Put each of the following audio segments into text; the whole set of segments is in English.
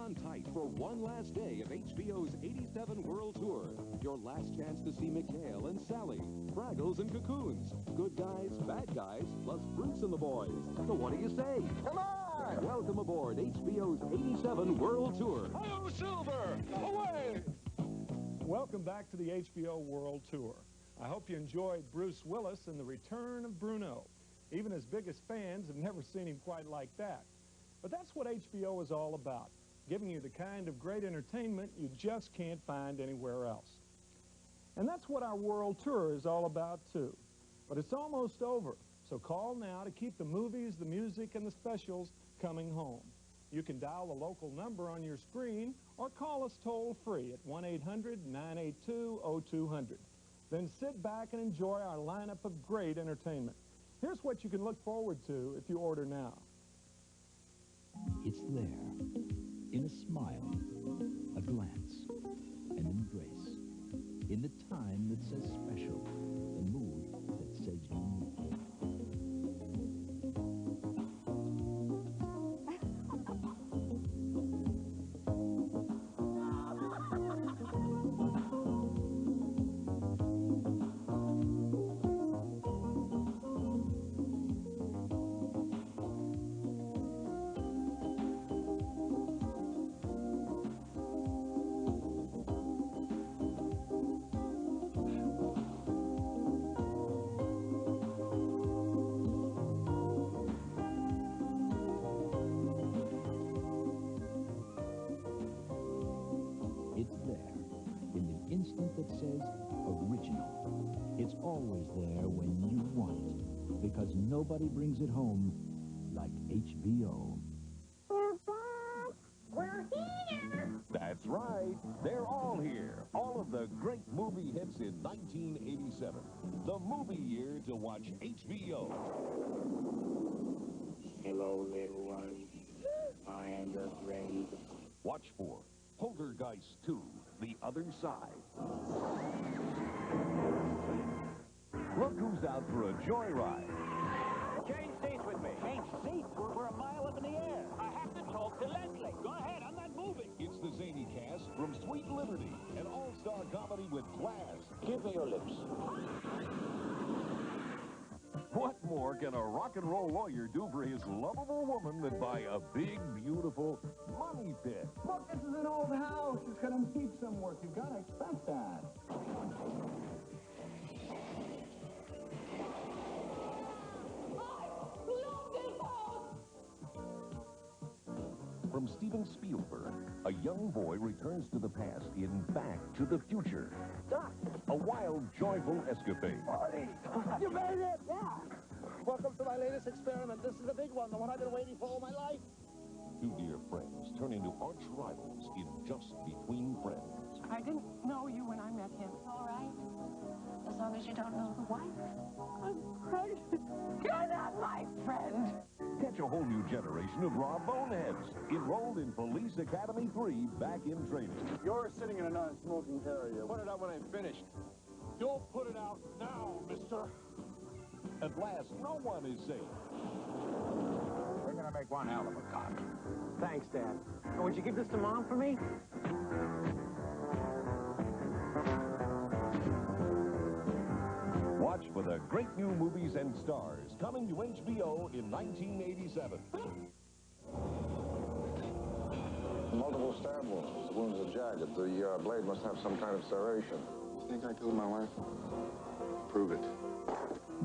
on tight for one last day of HBO's 87 World Tour. Your last chance to see McHale and Sally, Fraggles and Cocoons, good guys, bad guys, plus Bruce and the boys. So what do you say? Come on! Welcome aboard HBO's 87 World Tour. Hello, Silver! Away! Welcome back to the HBO World Tour. I hope you enjoyed Bruce Willis and the return of Bruno. Even his biggest fans have never seen him quite like that. But that's what HBO is all about, giving you the kind of great entertainment you just can't find anywhere else. And that's what our World Tour is all about, too. But it's almost over, so call now to keep the movies, the music, and the specials coming home. You can dial the local number on your screen or call us toll-free at 1-800-982-0200. Then sit back and enjoy our lineup of great entertainment. Here's what you can look forward to if you order now. It's there, in a smile, a glance, an embrace, in the time that says special, the mood that says unique. It's there, in the instant that says original. It's always there when you want it, because nobody brings it home like HBO. We're back! We're here! That's right. They're all here. All of the great movie hits in 1987. The movie year to watch HBO. Hello, little one. I am your friend. Watch for Poltergeist 2, The Other Side. Look who's out for a joyride. Change seats with me. Change seats? We're a mile up in the air. I have to talk to Leslie. Go ahead, I'm not moving. It's the zany cast from Sweet Liberty, an all-star comedy with class. Give me your lips. What more can a rock and roll lawyer do for his lovable woman than buy a big, beautiful money pit? Look, this is an old house. It's going to need some work. You've got to expect that. From Steven Spielberg, a young boy returns to the past in Back to the Future. Doc! A wild, joyful escapade. Marty! You made it! Yeah! Welcome to my latest experiment. This is the big one, the one I've been waiting for all my life. Two dear friends turn into arch rivals in Just Between Friends. I didn't know you when I met him. All right. As long as you don't know the wife. I'm pregnant. You're not my friend. Catch a whole new generation of raw boneheads enrolled in Police Academy 3 back in training. You're sitting in a non-smoking area. Put it out when I'm finished. Don't put it out now, mister. At last, no one is safe. We're going to make one hell of a cop. Thanks, Dad. And would you give this to Mom for me? Watch for the great new movies and stars coming to HBO in 1987. Multiple stab wounds. The wounds are jagged. The blade must have some kind of serration. You think I killed my wife? Prove it.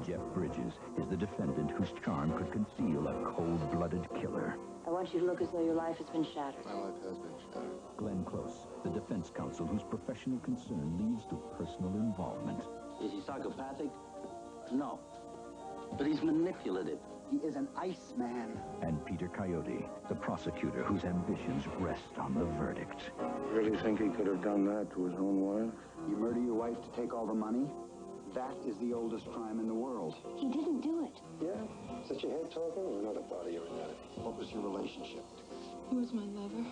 Jeff Bridges is the defendant whose charm could conceal a cold-blooded killer. I want you to look as though your life has been shattered. My life has been shattered. Glenn Close, the defense counsel whose professional concern leads to personal involvement. Is he psychopathic? No. But he's manipulative. He is an Iceman. And Peter Coyote, the prosecutor whose ambitions rest on the verdict. You really think he could have done that to his own wife? You murder your wife to take all the money? That is the oldest crime in the world. He didn't do it. Yeah? Is that your head talking or another part of your anatomy? What was your relationship? He was my lover.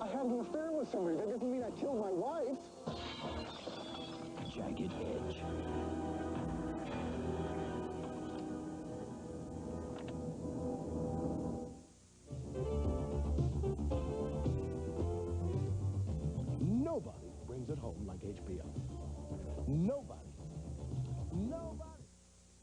I had an affair with somebody. That doesn't mean I killed my wife. Jagged Edge. it home like HBO. Nobody.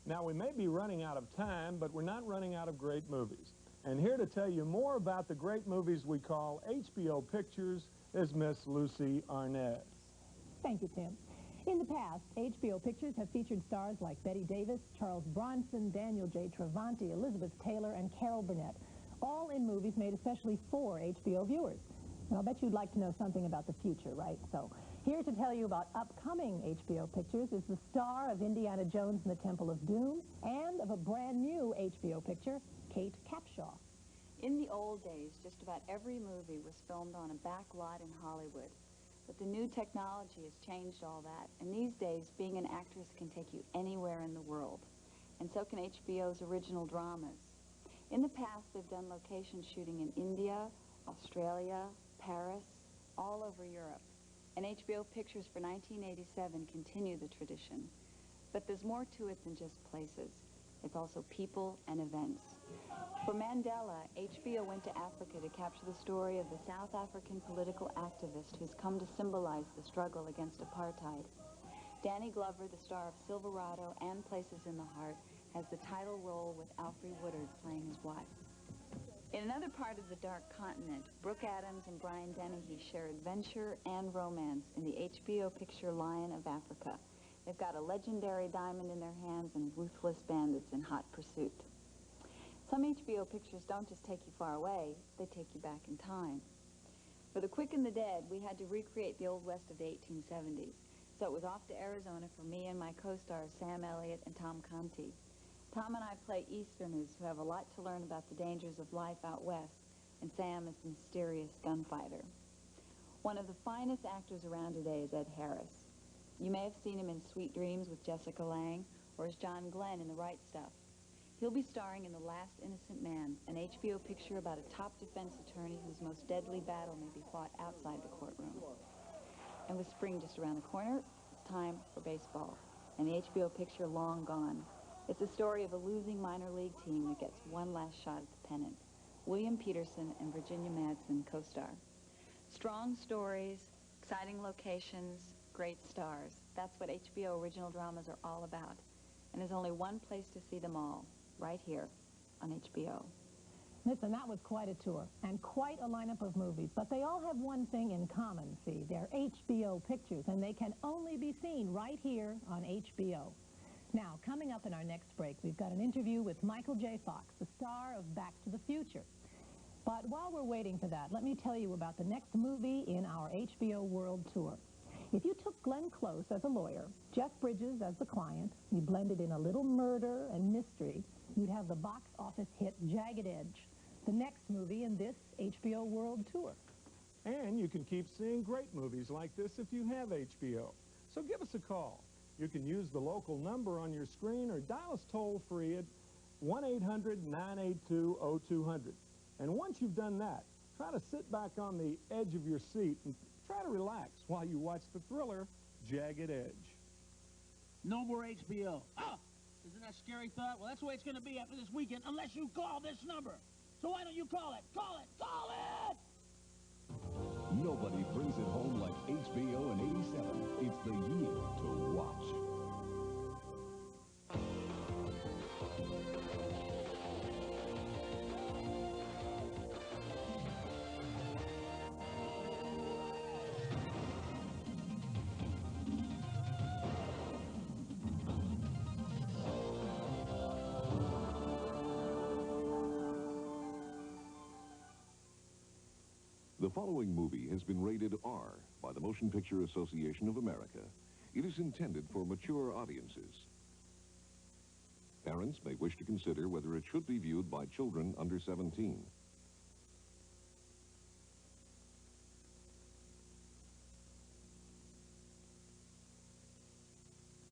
Now, we may be running out of time, but we're not running out of great movies. And here to tell you more about the great movies we call HBO Pictures is Miss Lucy Arnaz. Thank you, Tim. In the past, HBO Pictures have featured stars like Bette Davis, Charles Bronson, Daniel J. Travanti, Elizabeth Taylor, and Carol Burnett, all in movies made especially for HBO viewers. And I'll bet you'd like to know something about the future, right? So here to tell you about upcoming HBO Pictures is the star of Indiana Jones and the Temple of Doom and of a brand new HBO picture, Kate Capshaw. In the old days, just about every movie was filmed on a back lot in Hollywood. But the new technology has changed all that, and these days, being an actress can take you anywhere in the world. And so can HBO's original dramas. In the past, they've done location shooting in India, Australia, Paris, all over Europe. And HBO Pictures for 1987 continue the tradition. But there's more to it than just places. It's also people and events. For Mandela, HBO went to Africa to capture the story of the South African political activist who's come to symbolize the struggle against apartheid. Danny Glover, the star of Silverado and Places in the Heart, has the title role with Alfre Woodard playing his wife. In another part of the Dark Continent, Brooke Adams and Brian Dennehy share adventure and romance in the HBO picture Lion of Africa. They've got a legendary diamond in their hands and ruthless bandits in hot pursuit. Some HBO pictures don't just take you far away, they take you back in time. For The Quick and the Dead, we had to recreate the Old West of the 1870s. So it was off to Arizona for me and my co-stars Sam Elliott and Tom Conti. Tom and I play Easterners who have a lot to learn about the dangers of life out west, and Sam is a mysterious gunfighter. One of the finest actors around today is Ed Harris. You may have seen him in Sweet Dreams with Jessica Lange, or as John Glenn in The Right Stuff. He'll be starring in The Last Innocent Man, an HBO picture about a top defense attorney whose most deadly battle may be fought outside the courtroom. And with spring just around the corner, it's time for baseball, and the HBO picture Long Gone. It's the story of a losing minor league team that gets one last shot at the pennant. William Peterson and Virginia Madsen co-star. Strong stories, exciting locations, great stars. That's what HBO original dramas are all about. And there's only one place to see them all, right here on HBO. Listen, that was quite a tour and quite a lineup of movies, but they all have one thing in common, see. They're HBO pictures, and they can only be seen right here on HBO. Now, coming up in our next break, we've got an interview with Michael J. Fox, the star of Back to the Future. But while we're waiting for that, let me tell you about the next movie in our HBO World Tour. If you took Glenn Close as a lawyer, Jeff Bridges as the client, you blended in a little murder and mystery, you'd have the box office hit Jagged Edge, the next movie in this HBO World Tour. And you can keep seeing great movies like this if you have HBO. So give us a call. You can use the local number on your screen or dial us toll-free at 1-800-982-0200. And once you've done that, try to sit back on the edge of your seat and try to relax while you watch the thriller Jagged Edge. No more HBO. Oh, isn't that a scary thought? Well, that's the way it's going to be after this weekend, unless you call this number. So why don't you call it? Call it! Call it! Nobody brings it home like HBO in '87. It's the year to watch. The following movie has been rated R by the Motion Picture Association of America. It is intended for mature audiences. Parents may wish to consider whether it should be viewed by children under 17.